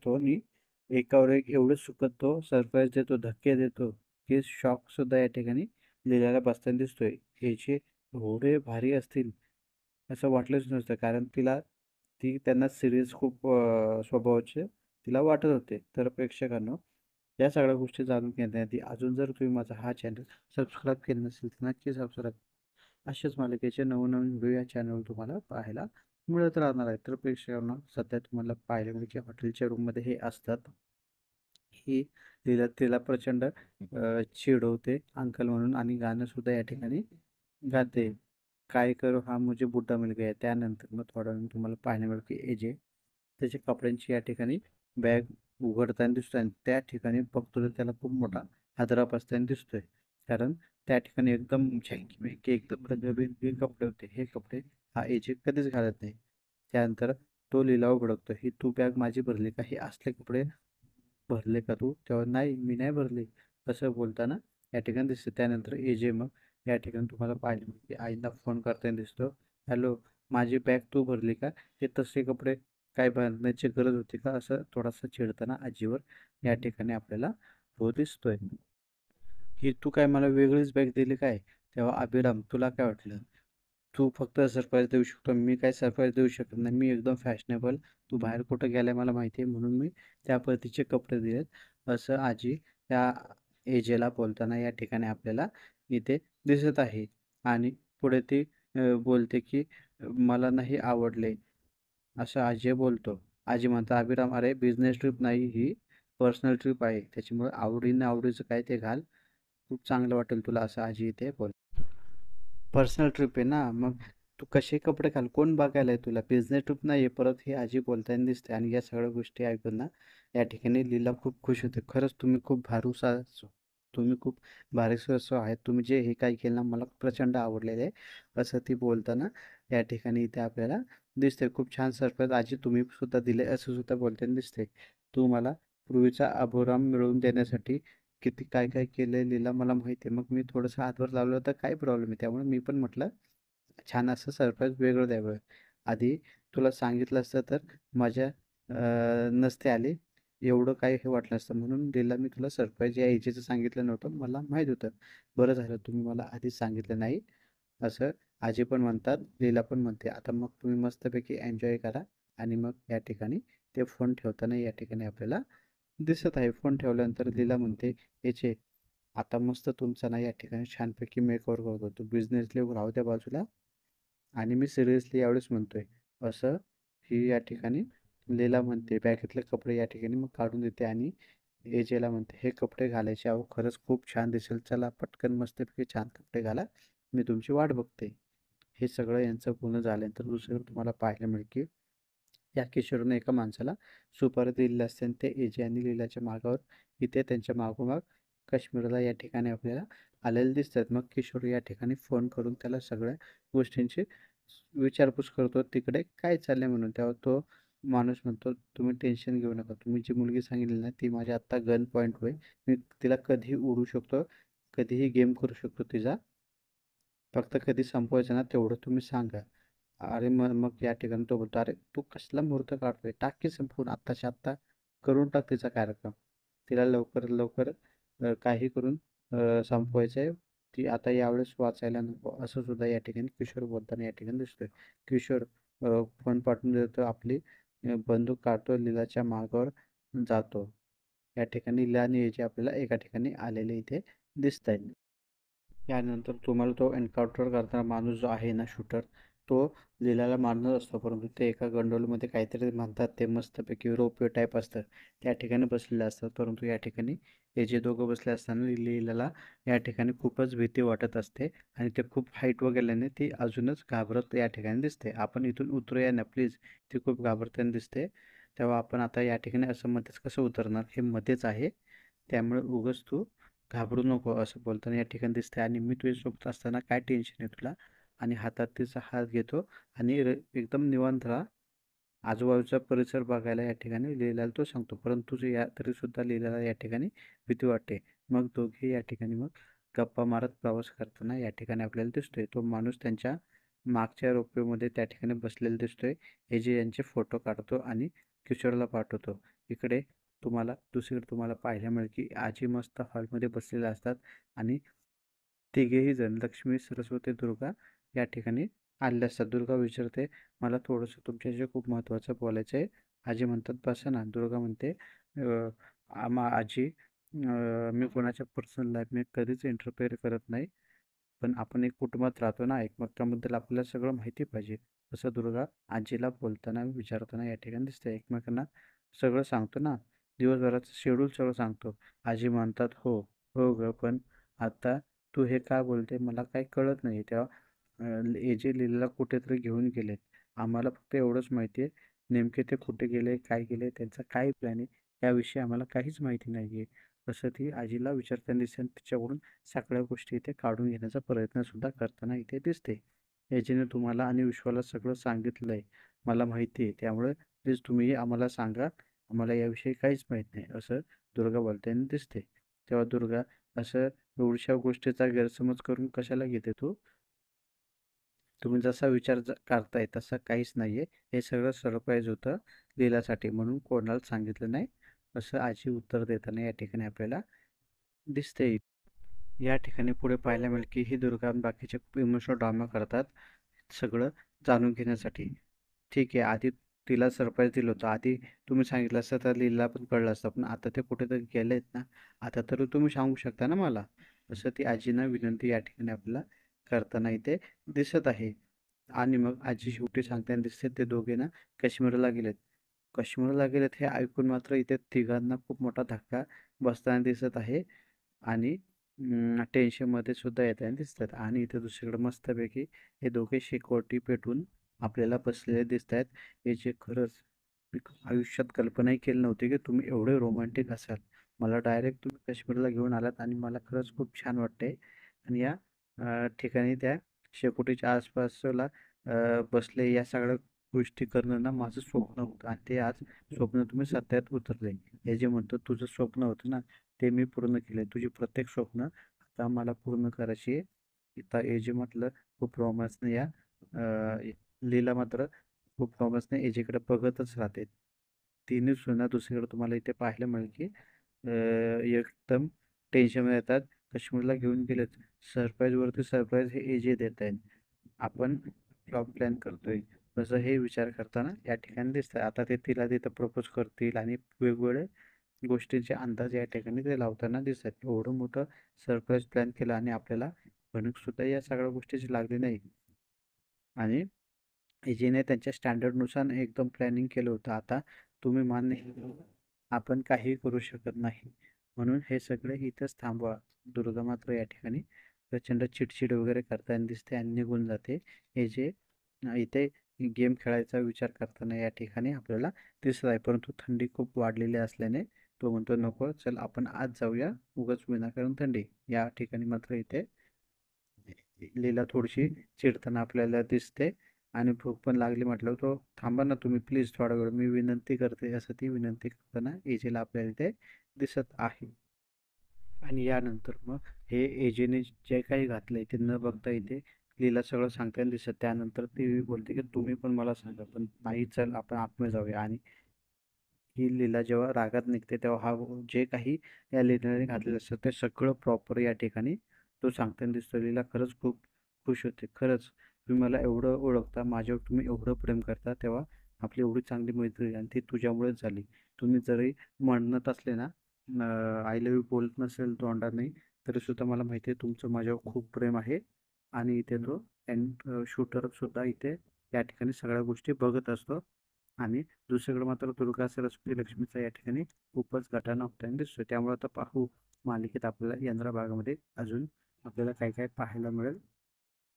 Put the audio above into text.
करतो आणि एकावर एक एवढं सुखद तो सरप्राईज देतो, धक्के देतो, की शॉकसुद्धा या ठिकाणी लीलाला बसताना दिसतोय. हे जे एवढे भारी असतील असं वाटलंच नव्हतं. कारण ती त्यांना सिरियस खूप स्वभावाचे तिला वाटत होते. तर प्रेक्षकांनो, या सगळ्या गोष्टी जाणून घेण्याआधी अजून जर तुम्ही माझा हा चॅनल सबस्क्राईब केलं नसेल तर नक्की सबस्क्राईब. अशाच मालिकेचे नवनवीन व्हिडिओ या चॅनलवर तुम्हाला पाहायला मिळत राहणार आहे. तर प्रेक्षकांनो, सध्या तुम्हाला पाहायला मिळेल की हॉटेलच्या रूममध्ये हे असतात. ही तिला प्रचंड चिडवते अंकल म्हणून आणि गाणं सुद्धा या ठिकाणी गाते. काय करू हा मुझे बुड्ढा मिल गया. त्यानंतर मग थोड्या वेळाने तुम्हाला पाहायला मिळेल की एजे त्याच्या कपड्यांची या ठिकाणी बॅग उघडताना दिसतोय आणि त्या ठिकाणी बघतो तर त्याला खूप मोठा हादरा बसताना दिसतोय. कारण त्या ठिकाणी एकदम झँकी एकदम रंगीबेरंगी कपडे होते. हे कपडे हा एजे कधीच घालत नाही. त्यानंतर तो लिलाव भडकतो, ही तू बॅग माझी भरली का? हे असले कपडे भरले का तू? तेव्हा नाही, मी नाही भरले. असं बोलताना या ठिकाणी दिसतं. त्यानंतर एजे मग या ठिकाणी तुम्हाला पाहिलं की आईला फोन करताना दिसतो. हॅलो, माझी बॅग तू भरली का? हे तसे कपडे काय भरण्याची गरज होती का? असं थोडासा चिडताना आजीवर या ठिकाणी आपल्याला तो दिसतोय. ही तू काय मला वेगळीच बॅग दिली काय? तेव्हा अभिराम, तुला काय वाटलं? तू फक्त सरप्राईज देऊ शकतो. मी काय सरप्राईज देऊ शकत नाही. मी एकदम फॅशनेबल. तू बाहेर कुठं गेलाय मला माहिती आहे म्हणून मी त्या पद्धतीचे कपडे दिलेत. असं आजी त्या एजेला बोलताना या ठिकाणी आपल्याला इथे दिसत आहे. आणि पुढे ती बोलते की मला नाही आवडले. असं आजी बोलतो. आजी म्हणतात, "अभिराम, अरे बिझनेस ट्रिप नाही ही पर्सनल ट्रिप आहे. त्याच्यामुळे आवडीचं काय ते घाल. खूप चांगलं वाटेल तुला." असं आजी इथे बोलते. पर्सनल ट्रिप आहे ना, मग तू कसे कपडे घाल, कोण बघायला आहे तुला? बिझनेस ट्रिप नाही आहे. परत ही आजी बोलताना दिसते आणि या सगळ्या गोष्टी ऐकून ना या ठिकाणी लीला खूप खुश होते. खरंच तुम्ही खूप भारीसारखे आहेत. तुम्ही जे हे काही केलं ना मला प्रचंड आवडलेलं आहे. असं ती बोलताना या ठिकाणी इथे आपल्याला दिसते. खूप छान सरप्राईज आजी तुम्ही सुद्धा दिले असं सुद्धा बोलताना दिसते. तू मला पूर्वीचा अभोराम मिळवून देण्यासाठी किती काय काय केलंय लीला मला माहिती आहे. मग मी थोडंसं हातभार लावलं तर काय प्रॉब्लेम आहे. त्यामुळे मी पण म्हटलं छान असं सरप्राईज वेगळं द्यावं. आधी तुला सांगितलं असतं तर मजा नसते आली. एवढं काही हे वाटलं असतं. म्हणून लीला मी तुला सरप्राईज या एजेचं सांगितलं नव्हतं. मला माहीत होतं. बरं झालं तुम्ही मला आधीच सांगितलं नाही. असं आजी पण म्हणतात, लीला पण म्हणते. आता मग तुम्ही मस्तपैकी एन्जॉय करा आणि मग या ठिकाणी ते फोन ठेवताना या ठिकाणी आपल्याला दिसत आहे. फोन ठेवल्यानंतर लीला म्हणते, "याचे आता मस्त तुमचा ना या ठिकाणी छानपैकी मेकओव्हर करतो. तो बिझनेसली राहू द्या बाजूला आणि मी सिरियसली यावेळेस म्हणतोय." असं ही या ठिकाणी लीला म्हणते. बॅगेतले कपडे या ठिकाणी मग काढून देते आणि एजेला म्हणते, "हे कपडे घालायचे अहो, खरंच खूप छान दिसेल. चला पटकन मस्तपैकी छान कपडे घाला. मी तुमची वाट बघते." हे सगळं यांचं पूर्ण झाल्यानंतर दुसरीकडे तुम्हाला पाहायला मिळेल की या किशोरने एका माणसाला सुपारी दिलेली असते आणि ते एजे आणि लीलाच्या मागावर इथे त्यांच्या मागोमाग काश्मीरला या ठिकाणी आपल्याला आलेले दिसतात. मग किशोर या ठिकाणी फोन करून त्याला सगळ्या गोष्टींची विचारपूस करतो, तिकडे काय चाललंय म्हणून. तेव्हा तो माणूस म्हणतो, "तुम्ही टेन्शन घेऊ नका. तुम्ही जी मुलगी सांगितली ना ती माझी आत्ता गन पॉईंट होय. मी तिला कधीही उडवू शकतो, कधीही गेम करू शकतो तिचा. फक्त कधी संपवायचं ना तेवढं तुम्ही सांगा." अरे मग या ठिकाणी तो बोलतो, "अरे तू कसला मुहूर्त काढतोय? टाक की संपवून आत्ताच्या आत्ता करून टाक तिचा कार्यक्रम. तिला लवकर लवकर काही करून संपवायचं आहे. ती आता यावेळेस वाचायला नको." असं सुद्धा या ठिकाणी किशोर बोलताना या ठिकाणी दिसतोय. किशोर फोन पाठवून देतो. आपली बंदूक काढतो. लीलाच्या मागावर जातो. या ठिकाणी लीला आणि जे आपल्याला एका ठिकाणी आलेले इथे दिसत आहेत. यानंतर तुम्हाला तो एन्काउंटर करणारा माणूस जो आहे ना शूटर, तो लीलाला मारणार असतो. परंतु ते एका गंडोलीमध्ये काहीतरी म्हणतात ते मस्तपैकी रोपवे टाईप असतं. त्या ठिकाणी बसलेले असतात. परंतु या ठिकाणी हे जे दोघं बसले असताना लीलाला या ठिकाणी खूपच भीती वाटत असते आणि ते खूप हाईटवर गेल्याने ती अजूनच घाबरत या ठिकाणी दिसते. "आपण इथून उतरूया ना प्लीज." ती खूप घाबरताना दिसते. तेव्हा आपण आता या ठिकाणी असं मध्येच कसं उतरणार? हे मध्येच आहे. त्यामुळे उगाच तू घाबरू नको असं बोलताना या ठिकाणी दिसते आणि मी तुझ्यासोबत असताना काय टेन्शन आहे तुला? आणि हातात तिचा हात घेतो आणि एकदम निवांत राहा. आजूबाजूचा परिसर बघायला या ठिकाणी लीलाला तो सांगतो. परंतु तरी सुद्धा लीलाला या ठिकाणी भीती वाटते. मग दोघे या ठिकाणी मग गप्पा मारत प्रवास करताना या ठिकाणी आपल्याला दिसतोय. तो माणूस त्यांच्या मागच्या रोपवेमध्ये त्या ठिकाणी बसलेला दिसतोय. हे जे यांचे फोटो काढतो आणि किशोरला पाठवतो. इकडे दुसरीकडे तुम्हाला पाहायला मिळेल की आजी मस्त हॉलमध्ये बसलेल्या असतात आणि तिघेही जण लक्ष्मी, सरस्वती, दुर्गा या ठिकाणी आलेले असतात. दुर्गा विचारते, "मला थोडंसं तुमच्याशी खूप महत्त्वाचं बोलायचं आहे." आजी म्हणतात, "बसा ना." दुर्गा म्हणते, आजी, मी कोणाच्या पर्सनल लाईफमध्ये कधीच इंटरफेअर करत नाही. पण आपण एक कुटुंबात राहतो ना, एकमेकांबद्दल आपल्याला सगळं माहिती पाहिजे." असं दुर्गा आजीला बोलताना, विचारताना या ठिकाणी दिसते. एकमेकांना सगळं सांगतो ना, दिवसभराचं शेड्यूल सगळं सांगतो. आजी म्हणतात, "हो, हो गं, पण आता तू हे काय बोलते मला काही कळत नाही." तेव्हा एजे लीलाला कुठेतरी घेऊन गेलेत. आम्हाला फक्त एवढंच माहिती आहे, नेमके ते कुठे गेले, काय गेले, त्यांचा काय प्लॅन आहे, याविषयी आम्हाला काहीच माहिती नाही आहे. असं ती आजीला विचारताना दिसते आणि तिच्याकडून सगळ्या गोष्टी इथे काढून घेण्याचा प्रयत्नसुद्धा करताना इथे दिसते. एजेने तुम्हाला आणि विश्वाला सगळं सांगितलं आहे. मला माहिती आहे. त्यामुळे प्लीज तुम्ही आम्हाला सांगा. आम्हाला याविषयी काहीच माहीत नाही, असं दुर्गा बोलताना दिसते. तेव्हा दुर्गा, असं एवढ्याशा गोष्टीचा गैरसमज करून कशाला घेते तू? तुम्ही जसा विचार करताय तसं काहीच नाहीये. हे सगळं सरप्राईज होतं लीलासाठी, म्हणून कोणाला सांगितलं नाही, असं आजी उत्तर देताना या ठिकाणी आपल्याला दिसते. या ठिकाणी पुढे पाहायला मिळेल की ही दुर्गा आणि बाकीचे खूप इमोशनल ड्रामा करतात सगळं जाणून घेण्यासाठी. ठीक आहे, आधी तिला सरप्राईज दिलं होतं. आधी तुम्ही सांगितलं असतं तर लीला पण कळलं असतं. पण आता ते कुठेतरी गेलेत ना, आता तर तुम्ही सांगू शकता ना मला. असं ती आजींना विनंती या ठिकाणी आपल्याला करताना इथे दिसत आहे. आणि मग आजी शेवटी सांगताना दिसते, ते दोघे ना काश्मीरला गेलेत. काश्मीरला गेलेत हे ऐकून मात्र इथे तिघांना खूप मोठा धक्का बसताना दिसत आहे आणि टेन्शनमध्ये सुद्धा येताना दिसतात. आणि इथे दुसरीकडे मस्तपैकी हे दोघे शेकोटी पेटून आपल्याला बसलेले दिसत आहेत. हे जे खरंच मी आयुष्यात कल्पनाही केली नव्हती की तुम्ही एवढे रोमॅन्टिक असाल. मला डायरेक्ट तुम्ही काश्मीरला घेऊन आलात आणि मला खरंच खूप छान वाटतंय. आणि या ठिकाणी त्या शेकोटीच्या आसपासला बसले, या सगळ्या गोष्टी करणं ना माझं स्वप्न होतं आणि ते आज स्वप्न तुम्ही सत्यात उतरले. हे जे म्हणतो तुझं स्वप्न होतं ना, ते मी पूर्ण केले. तुझी प्रत्येक स्वप्न आता मला पूर्ण करायची आहे. इथं एजे म्हटलं खूप रोमांसने या लीला मात्र खूप रोमांसने एजेकडे बघतच राहते. तिन्ही सुना दुसरीकडे तुम्हाला इथे पाहायला मिळेल की एकदम टेन्शनमध्ये येतात. काश्मीरला घेऊन गेलेत. सरप्राईजवरती सरप्राईज हे एजे देत आहेत. आपण जॉब प्लॅन करतोय. तसं हे विचार करताना या ठिकाणी दिसतं. आता ते तिला तिथं प्रपोज करतील आणि वेगवेगळे गोष्टींचे अंदाज या ठिकाणी ते लावताना दिसतात. एवढं मोठं सरप्राईज प्लॅन केलं आणि आपल्याला भनक सुद्धा या सगळ्या गोष्टीची लागली नाही. आणि एजीने त्यांच्या स्टँडर्डनुसार एकदम प्लॅनिंग केलं होतं. आता तुम्ही मान्य आपण काहीही करू शकत नाही. म्हणून हे सगळे इथंच थांबवा. दुर्गा मात्र या ठिकाणी प्रचंड चिडचिड वगैरे करताना दिसते आणि निघून जाते. हे जे इथे गेम खेळायचा विचार करताना या ठिकाणी आपल्याला दिसत आहे. परंतु थंडी खूप वाढलेली असल्याने तो म्हणतो, नको, चल आपण आज जाऊया, उगाच विनाकारण थंडी. या ठिकाणी मात्र इथे लीला थोडीशी चिडताना आपल्याला दिसते आणि भूक पण लागली म्हटलं, तो थांबा ना तुम्ही प्लीज थोडा वेळ, मी विनंती करते, असं ती विनंती करताना एजेला आपल्याला इथे दिसत आहे. आणि यानंतर मग हे एजेने जे काही घातलंय ते न बघता इथे लीला सगळं सांगताना दिसत. त्यानंतर ती बोलते की तुम्ही पण मला सांगा, पण नाही, चल आपण आतमध्ये जाऊया. आणि ही लीला जेव्हा रागात निघते तेव्हा हा जे काही या लीलाने घातलेलं असतं ते सगळं प्रॉपर या ठिकाणी तो सांगताना दिसतो. लीला खरंच खूप खुश होते. खरंच तुम्ही मला एवढं ओळखता, माझ्यावर तुम्ही एवढं प्रेम करता, तेव्हा आपली एवढी चांगली मैत्री आणि ती तुझ्यामुळेच झाली. तुम्ही जरी म्हणत असले ना, आय लव्ह यू बोलत नसेल तोंडाने, तरी सुद्धा मला माहिती आहे तुमचं माझ्यावर खूप प्रेम आहे. आणि इथे तो शूटर सुद्धा इथे या ठिकाणी सगळ्या गोष्टी बघत असतो. आणि दुसरीकडे मात्र दुर्गा, सरस्वती, लक्ष्मीचा या ठिकाणी खूपच घटाना होताना दिसतोय. त्यामुळे आता पाहू मालिकेत आपल्याला यंत्रा भागामध्ये अजून आपल्याला काय काय पाहायला मिळेल.